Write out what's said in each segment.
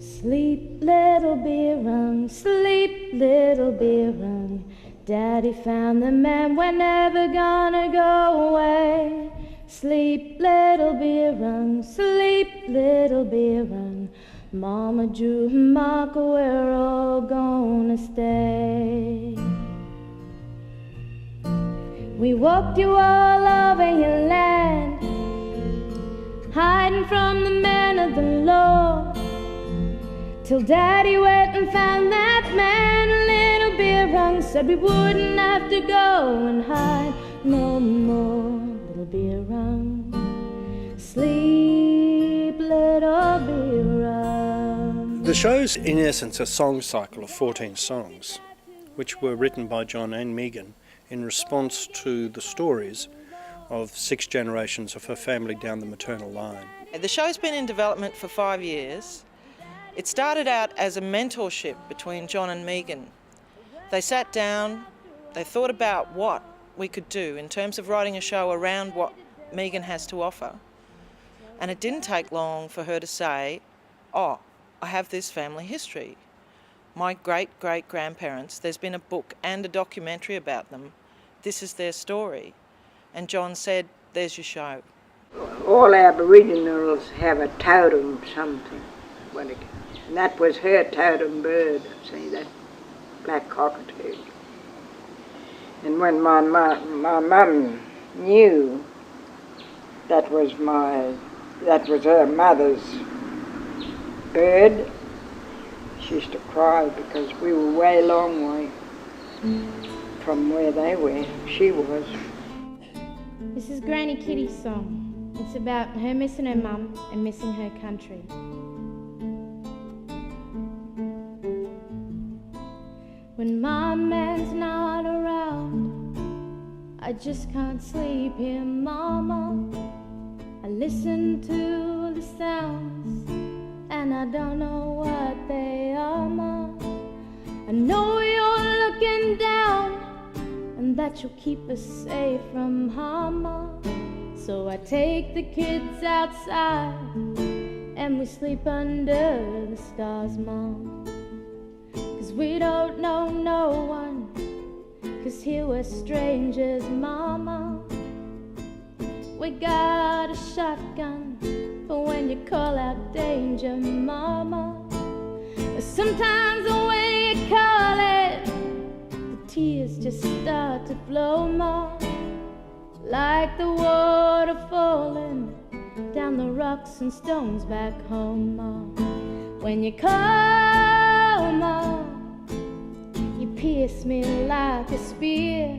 Sleep, little Birung, sleep, little Birung. Daddy found the man, we're never gonna go away. Sleep, little Birung, sleep, little Birung. Mama drew her marker, we're all gonna stay. We walked you all over your land, hiding from the men of the law, till Daddy went and found that man. Little Birung said we wouldn't have to go and hide no more. Little Birung, sleep, little Birung. The show's in essence a song cycle of 14 songs, which were written by John and Megan in response to the stories of 6 generations of her family down the maternal line. The show's been in development for 5 years. It started out as a mentorship between John and Megan. They sat down, they thought about what we could do in terms of writing a show around what Megan has to offer. And it didn't take long for her to say, oh, I have this family history. My great-great-grandparents, there's been a book and a documentary about them. This is their story. And John said, there's your show. All Aboriginals have a totem something. And that was her totem bird, see, that black cockatoo. And when my mum knew that was her mother's bird, she used to cry because we were way long way from where she was. This is Granny Kitty's song. It's about her missing her mum and missing her country. When my man's not around, I just can't sleep here, Mama. I listen to the sounds, and I don't know what they are, Ma. I know you're looking down, and that you'll keep us safe from harm, Ma. So I take the kids outside, and we sleep under the stars, Mom. 'Cause we don't know no one, 'cause here we're strangers, Mama. We got a shotgun for when you call out danger, Mama. But sometimes when you call it, the tears just start to flow, Ma. Like the water falling down the rocks and stones back home, Ma. When you call, Ma, you pierce me like a spear.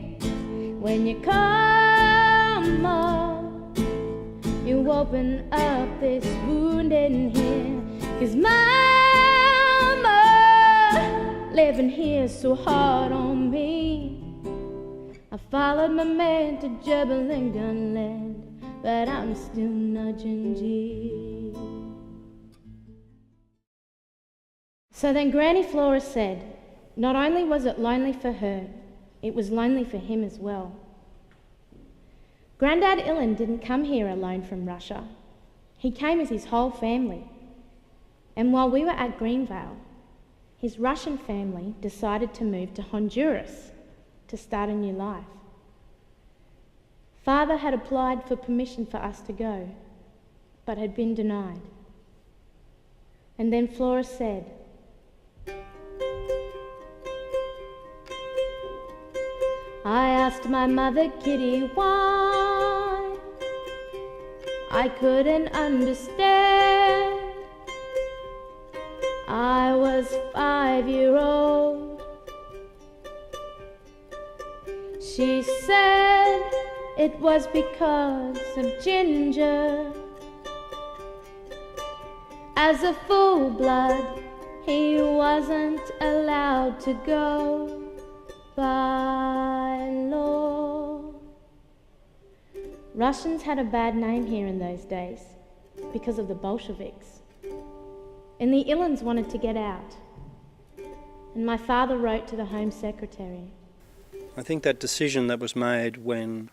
When you come, Ma, you open up this wound in here. 'Cause Mama, living here's so hard on me. I followed my man to Jubilee Gunland, but I'm still nudging G. So then Granny Flora said, not only was it lonely for her, it was lonely for him as well. Grandad Ilan didn't come here alone from Russia. He came with his whole family. And while we were at Greenvale, his Russian family decided to move to Honduras to start a new life. Father had applied for permission for us to go, but had been denied. And then Flora said, I asked my mother Kitty why. I couldn't understand. I was 5-year-old. She said it was because of Ginger. As a full blood, he wasn't allowed to go by law. Russians had a bad name here in those days because of the Bolsheviks. And the Ilans wanted to get out. And my father wrote to the Home Secretary. I think that decision that was made when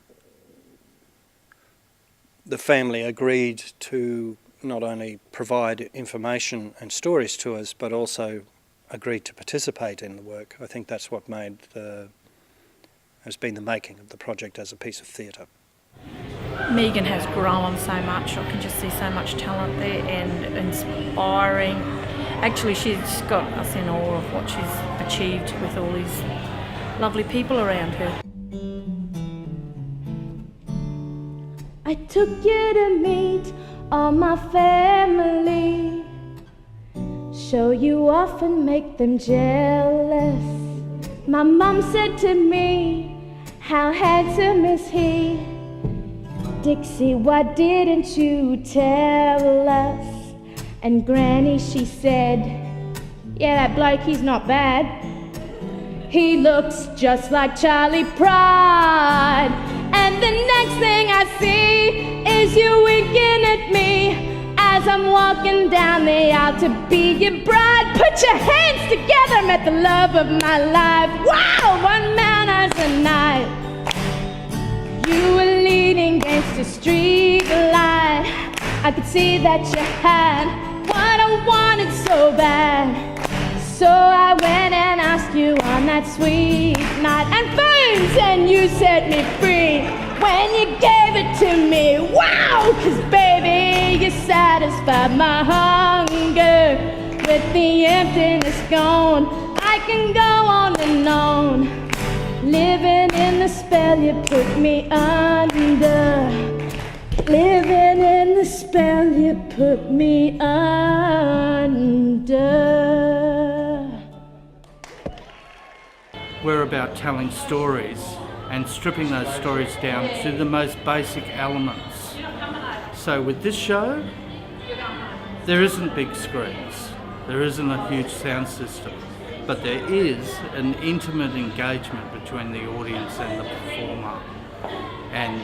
the family agreed to not only provide information and stories to us, but also agreed to participate in the work. I think that's what has been the making of the project as a piece of theatre. Megan has grown so much. I can just see so much talent there and inspiring. Actually, she's got us in awe of what she's achieved with all these lovely people around her. I took you to meet all my family, show you off and make them jealous. My mum said to me, how handsome is he? Dixie, why didn't you tell us? And Granny, she said, yeah, that bloke, he's not bad. He looks just like Charlie Pride. And the next thing I see is you winking at me as I'm walking down the aisle to be your bride. Put your hands together, met the love of my life. Wow, one man as a night. You were leaning against a street light. I could see that you had what I wanted so bad. So I went and asked you on that sweet night, and boom, and you set me free when you gave it to me. Wow, 'cause baby, you satisfied my hunger. With the emptiness gone, I can go on and on, living in the spell you put me under. Living in the spell you put me under. We're about telling stories and stripping those stories down to the most basic elements. So with this show, there isn't big screens, there isn't a huge sound system, but there is an intimate engagement between the audience and the performer, and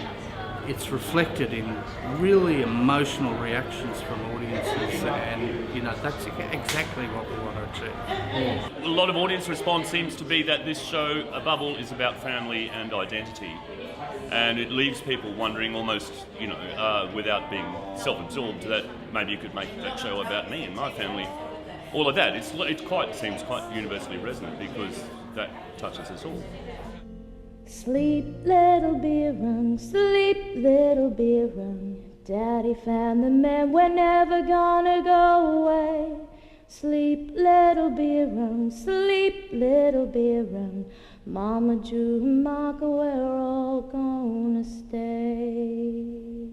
it's reflected in really emotional reactions from audiences, and that's exactly what we want to achieve. A lot of audience response seems to be that this show, above all, is about family and identity, and it leaves people wondering almost, without being self-absorbed, that maybe you could make that show about me and my family. All of that, it seems quite universally resonant because that touches us all. Sleep, little Birung, sleep, little Birung. Daddy found the man, we're never gonna go away. Sleep, little Birung, sleep, little Birung. Mama Jew and Marco, we're all gonna stay.